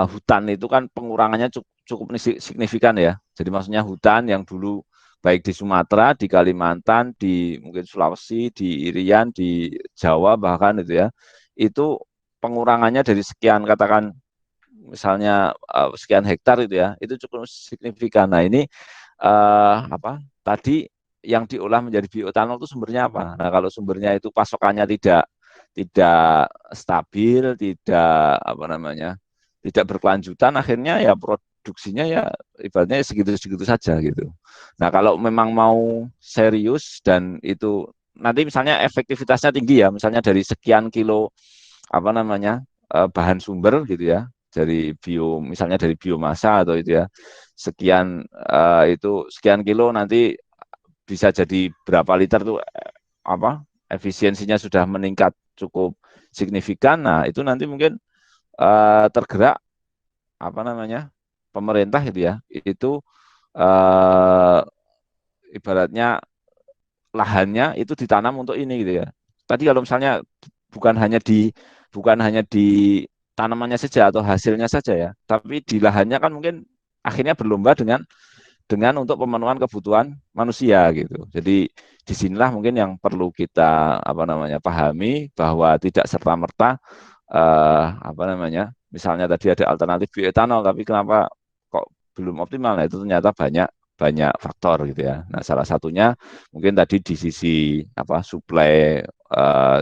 hutan itu kan pengurangannya cukup signifikan ya. Jadi maksudnya hutan yang dulu baik di Sumatera, di Kalimantan, di mungkin Sulawesi, di Irian, di Jawa bahkan itu ya, itu pengurangannya dari sekian katakan misalnya sekian hektar itu ya, itu cukup signifikan. Nah ini apa tadi yang diolah menjadi bioetanol itu sumbernya apa? Nah kalau sumbernya itu pasokannya tidak stabil, tidak apa namanya tidak berkelanjutan akhirnya ya produksinya ya ibaratnya segitu-segitu saja gitu. Nah, kalau memang mau serius dan itu nanti misalnya efektivitasnya tinggi ya, misalnya dari sekian kilo apa namanya bahan sumber gitu ya, dari misalnya dari biomasa atau itu ya, sekian itu sekian kilo nanti bisa jadi berapa liter tuh apa efisiensinya sudah meningkat cukup signifikan. Nah, itu nanti mungkin tergerak apa namanya pemerintah gitu ya, itu eh, ibaratnya lahannya itu ditanam untuk ini gitu ya. Tadi kalau misalnya bukan hanya di bukan hanya di tanamannya saja atau hasilnya saja ya, tapi di lahannya kan mungkin akhirnya berlomba dengan untuk pemenuhan kebutuhan manusia gitu. Jadi disinilah mungkin yang perlu kita apa namanya pahami bahwa tidak serta merta apa namanya misalnya tadi ada alternatif bioetanol tapi kenapa kok belum optimal? Nah itu ternyata banyak banyak faktor gitu ya. Nah salah satunya mungkin tadi di sisi apa suplai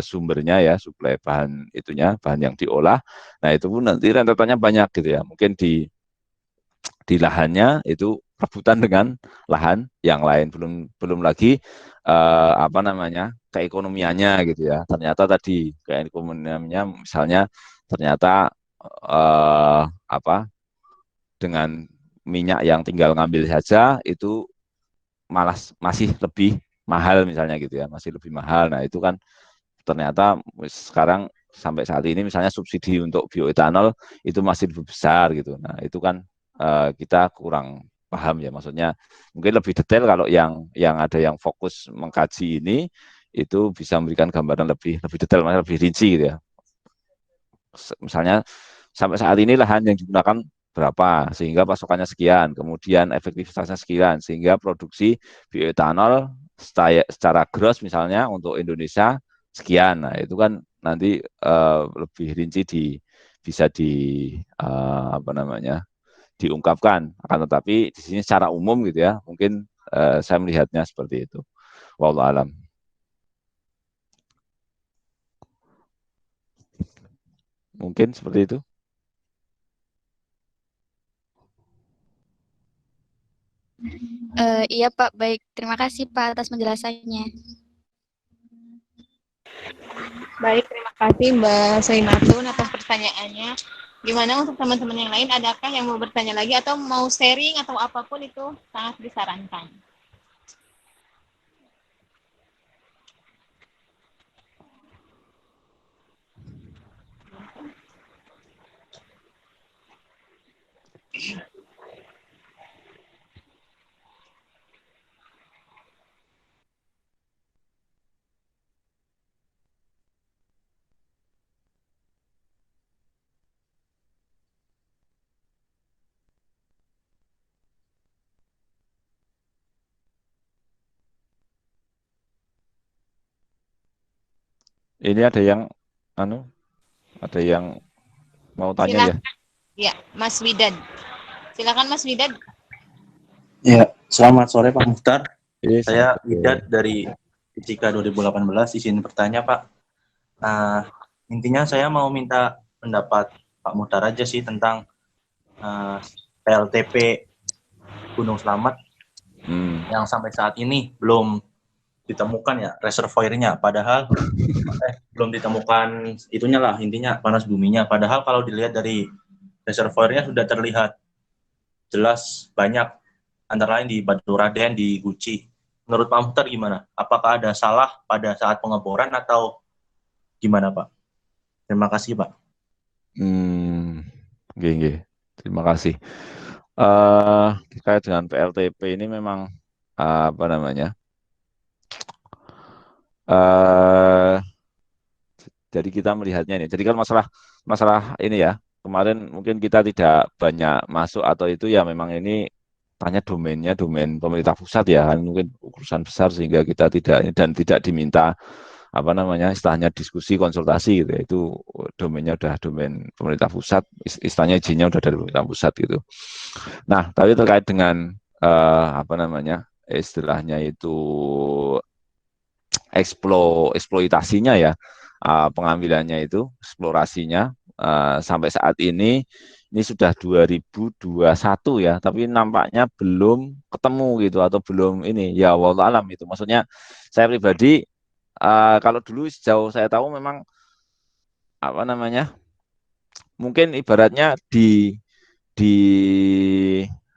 sumbernya ya, suplai bahan itunya, bahan yang diolah. Nah itu pun nanti rentetannya banyak gitu ya. Mungkin di lahannya itu rebutan dengan lahan yang lain, belum belum lagi apa namanya keekonomiannya gitu ya. Ternyata tadi keekonomiannya misalnya ternyata apa dengan minyak yang tinggal ngambil saja itu malah masih lebih mahal misalnya gitu ya, masih lebih mahal. Nah, itu kan ternyata sekarang sampai saat ini misalnya subsidi untuk bioetanol itu masih lebih besar gitu. Nah, itu kan kita kurang paham ya, maksudnya mungkin lebih detail kalau yang ada yang fokus mengkaji ini itu bisa memberikan gambaran lebih lebih detail, lebih rinci gitu ya. Misalnya sampai saat ini lahan yang digunakan berapa sehingga pasokannya sekian, kemudian efektivitasnya sekian sehingga produksi bioetanol secara gross misalnya untuk Indonesia sekian. Nah, itu kan nanti lebih rinci bisa apa namanya diungkapkan. Akan tetapi di sini secara umum gitu ya, mungkin saya melihatnya seperti itu. Wallahu alam. Mungkin seperti itu. Iya Pak, baik. Terima kasih Pak atas penjelasannya. Baik, terima kasih Mbak Soimatun atas pertanyaannya. Gimana untuk teman-teman yang lain, adakah yang mau bertanya lagi atau mau sharing atau apapun itu sangat disarankan. Ini ada yang ada yang mau tanya ya? Silakan, ya Mas Widad. Silakan Mas Widad. Ya, selamat sore Pak Muhtar. Saya Selamat Widad dari Fisika 2018, izin bertanya Pak. Intinya saya mau minta pendapat Pak Muhtar aja sih tentang PLTP Gunung Slamet yang sampai saat ini belum ditemukan ya reservoirnya, padahal belum ditemukan itunya lah, intinya panas buminya. Padahal kalau dilihat dari reservoirnya sudah terlihat jelas banyak, antara lain di Batu Raden, di Guci. Menurut Pak Muhtar gimana? Apakah ada salah pada saat pengeboran atau gimana Pak? Terima kasih Pak. Oke. Terima kasih. Terkait dengan PLTP ini memang apa namanya? Jadi kita melihatnya ini. Jadi kan masalah ini ya. Kemarin mungkin kita tidak banyak masuk atau itu ya memang ini tanya domain pemerintah pusat ya kan mungkin urusan besar sehingga kita tidak dan tidak diminta apa namanya istilahnya diskusi konsultasi gitu ya. Itu domainnya udah domain pemerintah pusat, istilahnya izinnya udah dari pemerintah pusat gitu. Nah, tapi terkait dengan apa namanya istilahnya itu eksploitasinya ya, pengambilannya itu eksplorasinya sampai saat ini sudah 2021 ya, tapi nampaknya belum ketemu gitu atau belum ini ya wallahu alam itu. Maksudnya saya pribadi kalau dulu sejauh saya tahu memang apa namanya mungkin ibaratnya di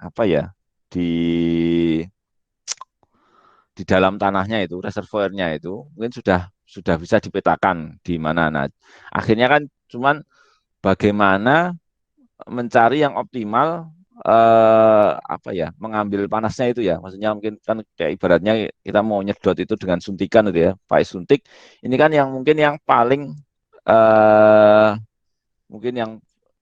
apa ya di di dalam tanahnya itu reservoirnya itu mungkin sudah bisa dipetakan di mana. Nah, akhirnya kan cuman bagaimana mencari yang optimal apa ya mengambil panasnya itu ya. Maksudnya mungkin kan kayak ibaratnya kita mau nyedot itu dengan suntikan itu ya, pakai suntik. Ini kan yang mungkin yang paling mungkin yang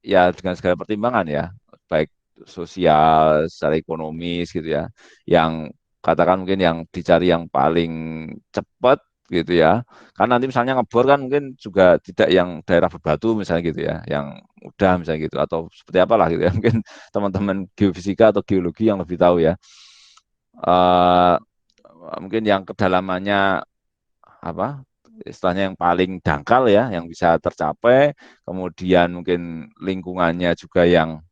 ya dengan segala pertimbangan ya, baik sosial, secara ekonomis gitu ya, yang katakan mungkin yang dicari yang paling cepat gitu ya. Karena nanti misalnya ngebor kan mungkin juga tidak yang daerah berbatu misalnya gitu ya, yang mudah misalnya gitu atau seperti apalah gitu ya. Mungkin teman-teman geofisika atau geologi yang lebih tahu ya. Eh mungkin yang kedalamannya apa istilahnya yang paling dangkal ya, yang bisa tercapai, kemudian mungkin lingkungannya juga yang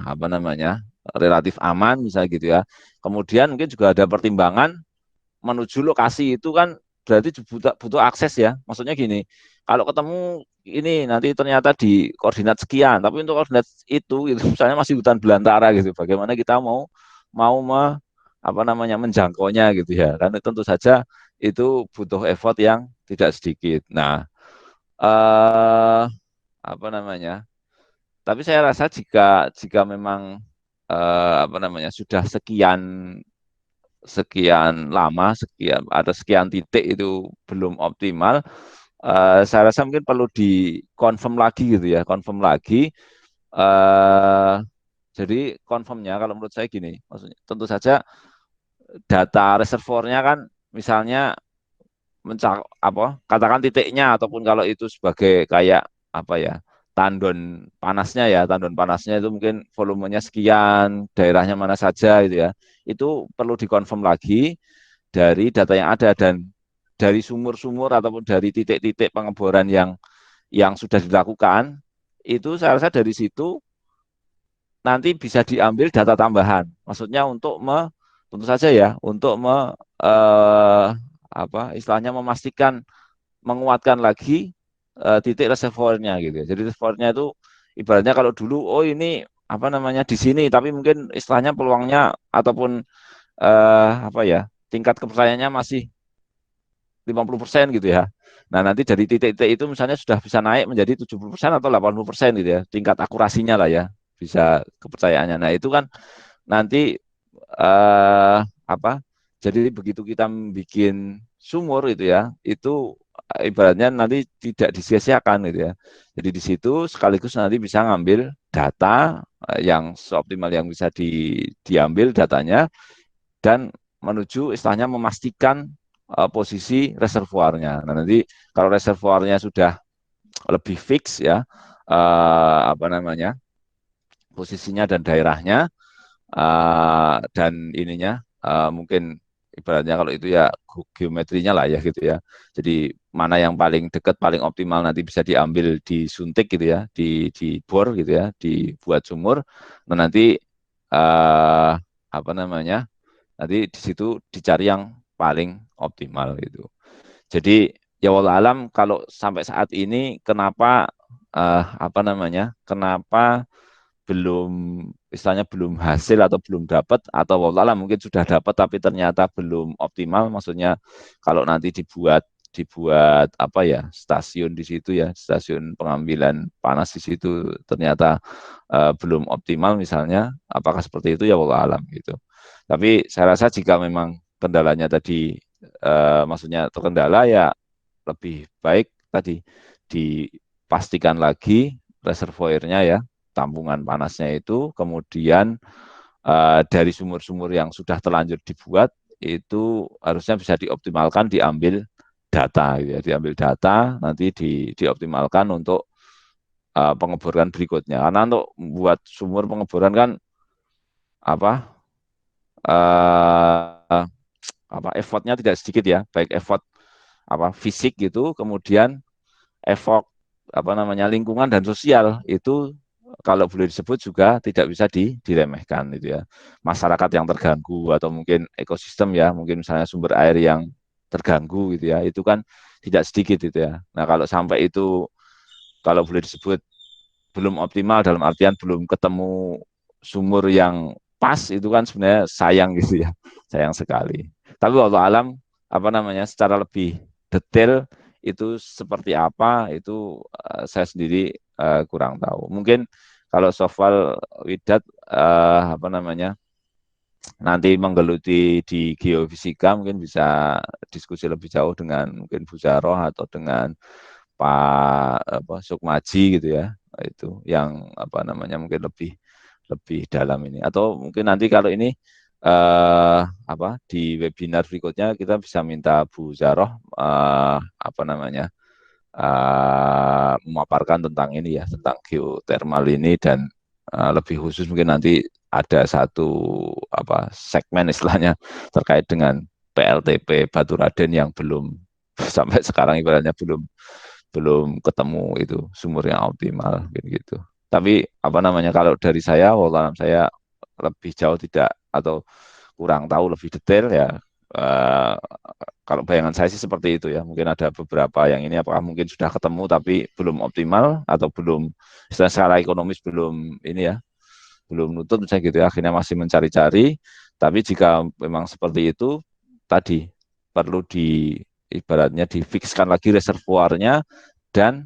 apa namanya relatif aman misalnya gitu ya. Kemudian mungkin juga ada pertimbangan menuju lokasi itu kan berarti butuh akses ya. Maksudnya gini, kalau ketemu ini nanti ternyata di koordinat sekian, tapi untuk koordinat itu misalnya masih hutan belantara gitu. Bagaimana kita mau apa namanya menjangkaunya gitu ya. Karena tentu saja itu butuh effort yang tidak sedikit. Nah, apa namanya? Tapi saya rasa jika memang apa namanya sudah sekian sekian lama, sekian ada sekian titik itu belum optimal, saya rasa mungkin perlu dikonfirm lagi gitu ya, konfirm lagi. Eh, jadi confirmnya kalau menurut saya gini, maksudnya tentu saja data reservoirnya kan misalnya apa katakan titiknya ataupun kalau itu sebagai kayak apa ya tandon panasnya itu mungkin volumenya sekian daerahnya mana saja gitu ya itu perlu dikonfirm lagi dari data yang ada dan dari sumur-sumur ataupun dari titik-titik pengeboran yang sudah dilakukan itu saya rasa dari situ nanti bisa diambil data tambahan maksudnya untuk tentu saja ya untuk apa istilahnya memastikan menguatkan lagi titik reservoirnya gitu ya. Jadi reservoirnya itu ibaratnya kalau dulu oh ini apa namanya di sini tapi mungkin istilahnya peluangnya ataupun apa ya tingkat kepercayaannya masih 50% gitu ya. Nah, nanti dari titik-titik itu misalnya sudah bisa naik menjadi 70% atau 80% gitu ya. Tingkat akurasinya lah ya, bisa kepercayaannya. Nah, itu kan nanti apa? Jadi begitu kita bikin sumur itu ya, itu ibaratnya nanti tidak disia-siakan gitu ya. Jadi di situ sekaligus nanti bisa ngambil data yang seoptimal yang bisa diambil datanya dan menuju istilahnya memastikan posisi reservoirnya. Nah, nanti kalau reservoirnya sudah lebih fix ya apa namanya posisinya dan daerahnya dan ininya mungkin ibaratnya kalau itu ya geometrinya lah ya gitu ya. Jadi mana yang paling dekat, paling optimal nanti bisa diambil disuntik gitu ya, dibor gitu ya, dibuat sumur. Nah nanti apa namanya? Nanti di situ dicari yang paling optimal gitu. Jadi ya wallah alam kalau sampai saat ini kenapa apa namanya? Kenapa belum istilahnya belum hasil atau belum dapat atau wallah mungkin sudah dapat tapi ternyata belum optimal maksudnya kalau nanti dibuat apa ya stasiun di situ ya stasiun pengambilan panas di situ ternyata belum optimal misalnya apakah seperti itu ya wallah alam gitu tapi saya rasa jika memang kendalanya tadi maksudnya terkendala ya lebih baik tadi dipastikan lagi reservoirnya ya tampungan panasnya itu, kemudian dari sumur-sumur yang sudah terlanjur dibuat itu harusnya bisa dioptimalkan, diambil data, gitu ya, diambil data nanti dioptimalkan untuk pengeboran berikutnya. Karena untuk buat sumur pengeboran kan apa apa effortnya tidak sedikit ya, baik effort apa fisik gitu, kemudian effort lingkungan dan sosial itu kalau boleh disebut juga tidak bisa diremehkan gitu ya. Masyarakat yang terganggu atau mungkin ekosistem ya, mungkin misalnya sumber air yang terganggu gitu ya, itu kan tidak sedikit gitu ya. Nah, kalau sampai itu kalau boleh disebut belum optimal dalam artian belum ketemu sumur yang pas itu kan sebenarnya sayang gitu ya. Sayang sekali. Tapi wallahu alam secara lebih detail itu seperti apa itu saya sendiri kurang tahu. Mungkin kalau Sofal Widat nanti menggeluti di geofisika mungkin bisa diskusi lebih jauh dengan mungkin Bu Zaroh atau dengan Pak Sukmaji gitu ya. Itu yang mungkin lebih dalam ini atau mungkin nanti kalau ini di webinar berikutnya kita bisa minta Bu Zaroh memaparkan tentang ini ya, tentang geothermal ini dan lebih khusus mungkin nanti ada satu segmen istilahnya terkait dengan PLTP Batu Raden yang belum sampai sekarang ibaratnya belum ketemu itu sumur yang optimal gitu. Tapi kalau dari saya, wallahualam saya lebih jauh tidak atau kurang tahu lebih detail ya. Kalau bayangan saya sih seperti itu ya. Mungkin ada beberapa yang ini apakah mungkin sudah ketemu tapi belum optimal atau belum secara ekonomis belum ini ya, belum nutut misalnya gitu ya. Akhirnya masih mencari-cari. Tapi jika memang seperti itu tadi perlu ibaratnya difikskan lagi reservoirnya dan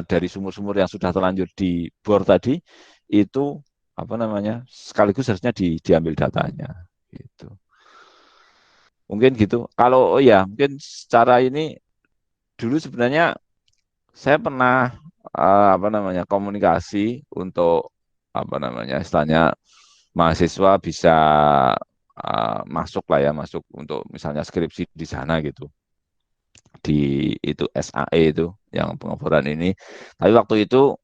dari sumur-sumur yang sudah terlanjur di bor tadi itu sekaligus harusnya diambil datanya gitu. Mungkin gitu. Kalau mungkin secara ini dulu sebenarnya saya pernah komunikasi untuk istilahnya mahasiswa bisa masuk lah ya, masuk untuk misalnya skripsi di sana gitu. Di itu SAE itu yang pengeboran ini. Tapi waktu itu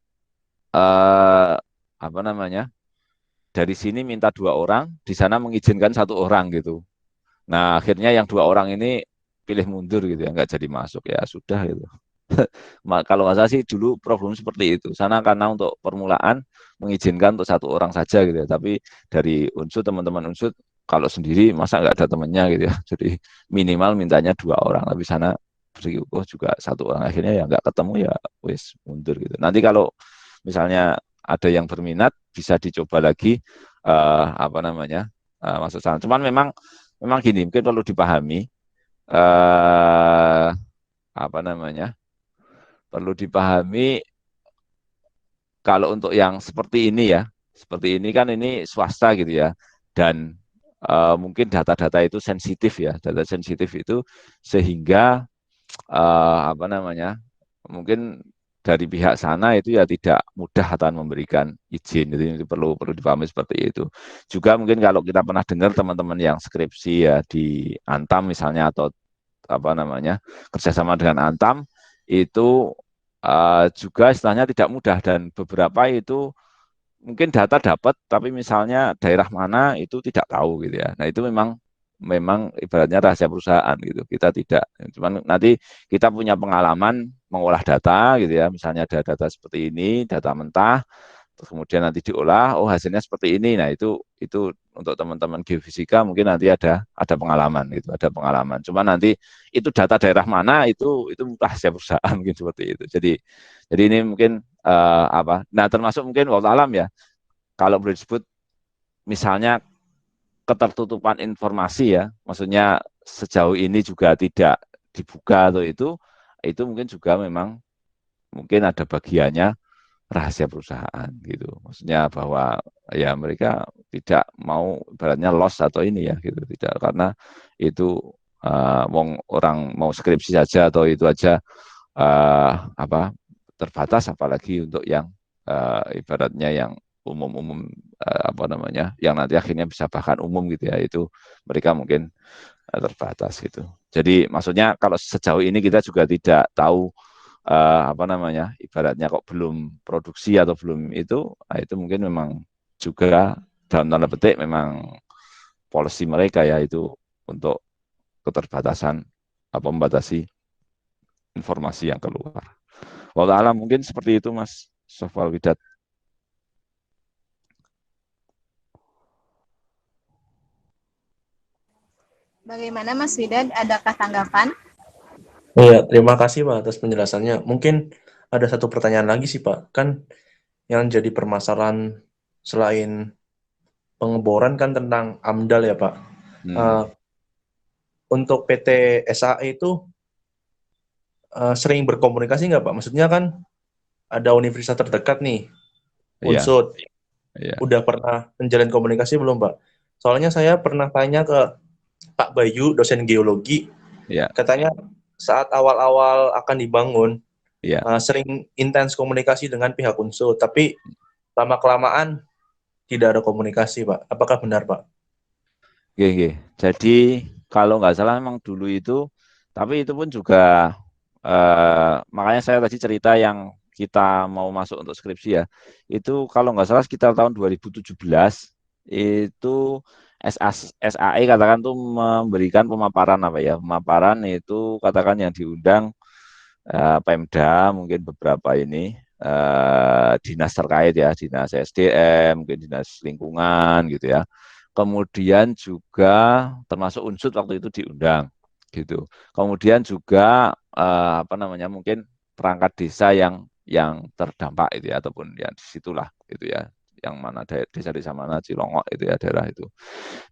dari sini minta 2 orang, di sana mengizinkan 1 orang gitu. Nah, akhirnya yang 2 orang ini pilih mundur gitu ya, nggak jadi masuk ya sudah gitu. Kalau nggak salah sih dulu problem seperti itu. Sana karena untuk permulaan mengizinkan untuk 1 orang saja gitu ya. Tapi dari unsur teman-teman unsur kalau sendiri masa nggak ada temannya gitu ya. Jadi minimal mintanya 2 orang. Tapi sana berikukuh juga 1 orang. Akhirnya ya nggak ketemu ya wis mundur gitu. Nanti kalau misalnya ada yang berminat bisa dicoba lagi masuk sana. Cuman memang gini mungkin perlu dipahami eh, perlu dipahami kalau untuk yang seperti ini ya, seperti ini kan ini swasta gitu ya, dan mungkin data-data itu sensitif ya, data sensitif itu sehingga mungkin dari pihak sana itu ya tidak mudah akan memberikan izin, jadi itu perlu dipahami seperti itu. Juga mungkin kalau kita pernah dengar teman-teman yang skripsi ya di Antam misalnya atau kerjasama dengan Antam itu juga istilahnya tidak mudah dan beberapa itu mungkin data dapat tapi misalnya daerah mana itu tidak tahu gitu ya. Nah itu memang ibaratnya rahasia perusahaan gitu. Kita tidak, cuman nanti kita punya pengalaman mengolah data gitu ya. Misalnya ada data seperti ini, data mentah, terus kemudian nanti diolah, oh hasilnya seperti ini. Nah itu untuk teman-teman geofisika mungkin nanti ada pengalaman gitu, ada pengalaman. Cuma nanti itu data daerah mana itu rahasia perusahaan mungkin seperti itu. Jadi ini mungkin Nah termasuk mungkin wallahu alam ya. Kalau boleh disebut misalnya ketertutupan informasi ya, maksudnya sejauh ini juga tidak dibuka atau itu mungkin juga memang mungkin ada bagiannya rahasia perusahaan gitu. Maksudnya bahwa ya mereka tidak mau ibaratnya loss atau ini ya gitu, tidak karena itu orang mau skripsi saja atau itu aja terbatas apalagi untuk yang ibaratnya yang umum yang nanti akhirnya bisa bahkan umum gitu ya itu mereka mungkin terbatas gitu. Jadi maksudnya kalau sejauh ini kita juga tidak tahu ibaratnya kok belum produksi atau belum itu mungkin memang juga dalam tanda petik memang policy mereka ya itu untuk keterbatasan membatasi informasi yang keluar. Wallahu alam mungkin seperti itu Mas Sofal Widat. Bagaimana Mas Widad, adakah tanggapan? Iya, terima kasih Pak atas penjelasannya. Mungkin ada satu pertanyaan lagi sih Pak. Kan yang jadi permasalahan selain pengeboran kan tentang AMDAL ya Pak. Untuk PT SAE itu sering berkomunikasi nggak Pak? Maksudnya kan ada universitas terdekat nih, Unsud. Iya. Udah pernah menjalin komunikasi belum Pak? Soalnya saya pernah tanya ke Pak Bayu, dosen geologi. Iya. Katanya saat awal-awal akan dibangun, Iya. sering intens komunikasi dengan pihak Unsud. Tapi lama-kelamaan tidak ada komunikasi Pak. Apakah benar Pak? Oke. Jadi kalau nggak salah memang dulu itu, tapi itu pun juga makanya saya tadi cerita yang kita mau masuk untuk skripsi ya, itu kalau nggak salah sekitar tahun 2017 itu SAE katakan tuh memberikan pemaparan pemaparan itu katakan yang diundang Pemda, mungkin beberapa ini dinas terkait ya, dinas SDM, mungkin dinas lingkungan gitu ya. Kemudian juga termasuk Unsud waktu itu diundang gitu. Kemudian juga mungkin perangkat desa yang terdampak itu ya, ataupun yang disitulah gitu ya, yang mana desa-desa mana Cilongok itu ya, daerah itu.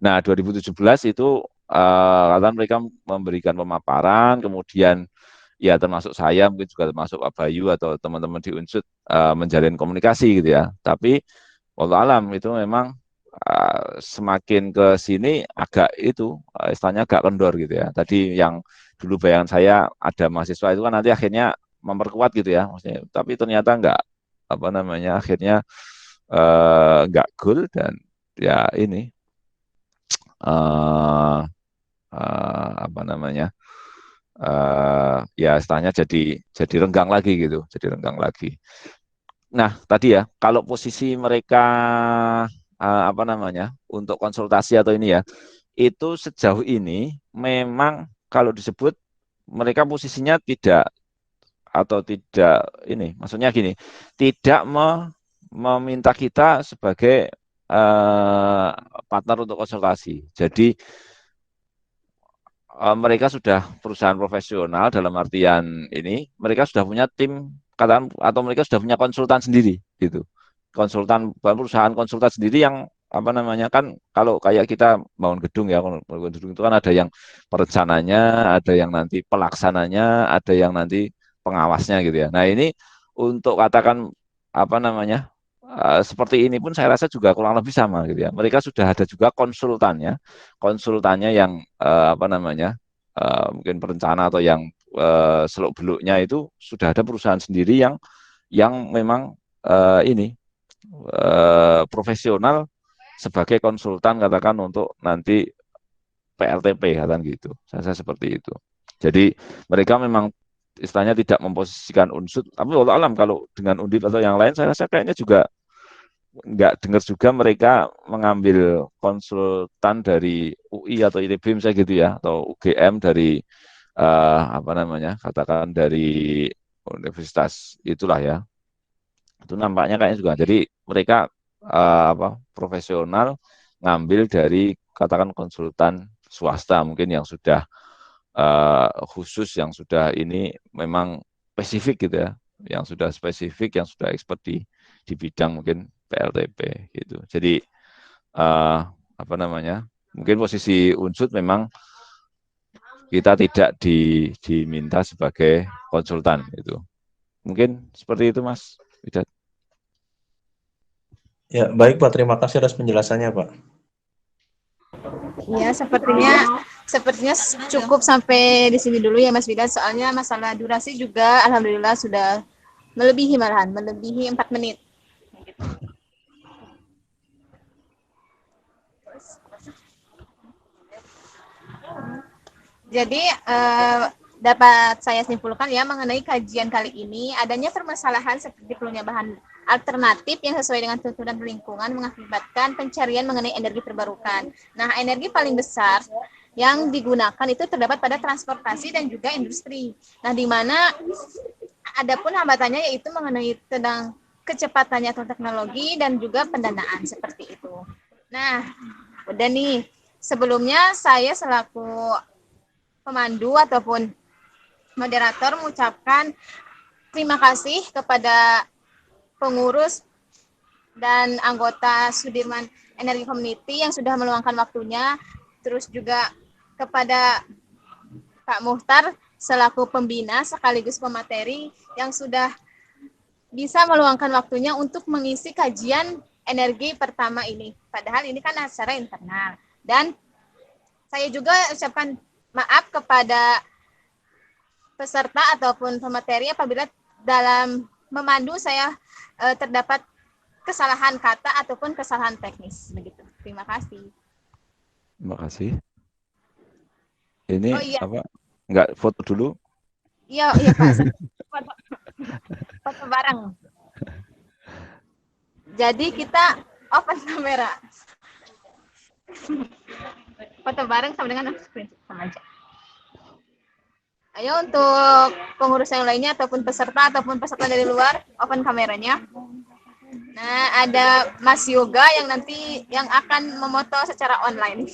Nah 2017 itu katakan mereka memberikan pemaparan, kemudian ya termasuk saya, mungkin juga termasuk Pak Bayu atau teman-teman di Unsud menjalin komunikasi gitu ya. Tapi wallahu alam itu memang semakin ke sini agak itu istilahnya agak kendor gitu ya. Tadi yang dulu bayangan saya ada mahasiswa itu kan nanti akhirnya memperkuat gitu ya, maksudnya. Tapi ternyata enggak akhirnya enggak goal dan ya ini ya istilahnya jadi renggang lagi gitu, jadi renggang lagi. Nah tadi ya kalau posisi mereka untuk konsultasi atau ini ya, itu sejauh ini memang kalau disebut mereka posisinya tidak ini, maksudnya gini, tidak meminta kita sebagai partner untuk konsultasi. Jadi mereka sudah perusahaan profesional dalam artian ini, mereka sudah punya tim katakan atau mereka sudah punya konsultan sendiri gitu. Perusahaan konsultan sendiri yang kan kalau kayak kita bangun gedung ya, bangun gedung itu kan ada yang perencananya, ada yang nanti pelaksananya, ada yang nanti pengawasnya gitu ya. Nah, ini untuk katakan seperti ini pun saya rasa juga kurang lebih sama gitu ya. Mereka sudah ada juga konsultannya yang mungkin perencana atau yang seluk-beluknya itu sudah ada perusahaan sendiri yang memang profesional sebagai konsultan katakan untuk nanti PLTP katakan gitu. Saya seperti itu. Jadi mereka memang istilahnya tidak memposisikan Unsud, tapi wallahu alam kalau dengan Undip atau yang lain saya rasa kayaknya juga nggak dengar juga mereka mengambil konsultan dari UI atau ITB misalnya gitu ya, atau UGM dari katakan dari universitas itulah ya. Itu nampaknya kayaknya juga. Jadi mereka profesional ngambil dari katakan konsultan swasta mungkin yang sudah khusus, yang sudah ini memang spesifik gitu ya, yang sudah spesifik, yang sudah expert di bidang mungkin PLTP gitu. Jadi mungkin posisi Unsud memang kita tidak diminta sebagai konsultan itu. Mungkin seperti itu Mas Widat. Ya, baik Pak. Terima kasih atas penjelasannya Pak. Ya, sepertinya cukup sampai di sini dulu ya Mas Widat. Soalnya masalah durasi juga alhamdulillah sudah melebihi 4 menit. Jadi dapat saya simpulkan ya mengenai kajian kali ini, adanya permasalahan seperti perlunya bahan alternatif yang sesuai dengan tuntutan lingkungan mengakibatkan pencarian mengenai energi terbarukan. Nah, energi paling besar yang digunakan itu terdapat pada transportasi dan juga industri. Nah, di mana ada pun hambatannya yaitu mengenai tentang kecepatannya atau teknologi dan juga pendanaan seperti itu. Nah, udah nih. Sebelumnya saya selaku pemandu ataupun moderator mengucapkan terima kasih kepada pengurus dan anggota Sudirman Energy Community yang sudah meluangkan waktunya, terus juga kepada Pak Muhtar selaku pembina sekaligus pemateri yang sudah bisa meluangkan waktunya untuk mengisi kajian energi pertama ini. Padahal ini kan acara internal. Dan saya juga ucapkan maaf kepada peserta ataupun pemateri apabila dalam memandu saya terdapat kesalahan kata ataupun kesalahan teknis. Begitu. Terima kasih. Terima kasih. Ini Oh iya. apa? Enggak foto dulu? Iya Pak. Foto bareng. Jadi kita open kamera. Foto bareng sama dengan screenshot sama aja. Ayo untuk pengurus yang lainnya ataupun peserta dari luar open kameranya. Nah, ada Mas Yoga yang nanti yang akan memoto secara online.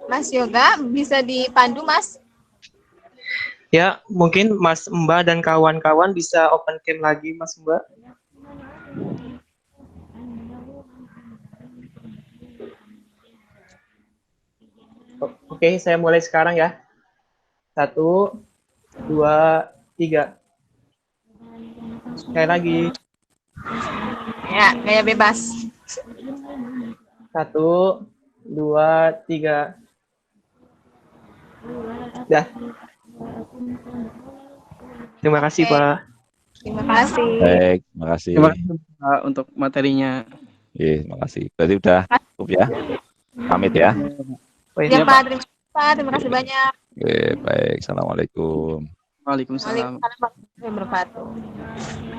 Mas Yoga, bisa dipandu, Mas? Ya, mungkin Mas Mbak dan kawan-kawan bisa open cam lagi, Mas Mbak. Oke, saya mulai sekarang ya. 1, 2, 3. Sekali lagi. Ya, gaya bebas. 1, 2, 3. Dah. Terima kasih, Oke. Pak. Terima kasih. Baik, terima kasih. Terima kasih Pak, untuk materinya. Terima kasih. Berarti udah cukup ya. Pamit ya. Ya, Pak. Terima kasih, Pak. Terima kasih banyak. Baik. Assalamualaikum. Waalaikumsalam. Waalaikumsalam warahmatullahi wabarakatuh.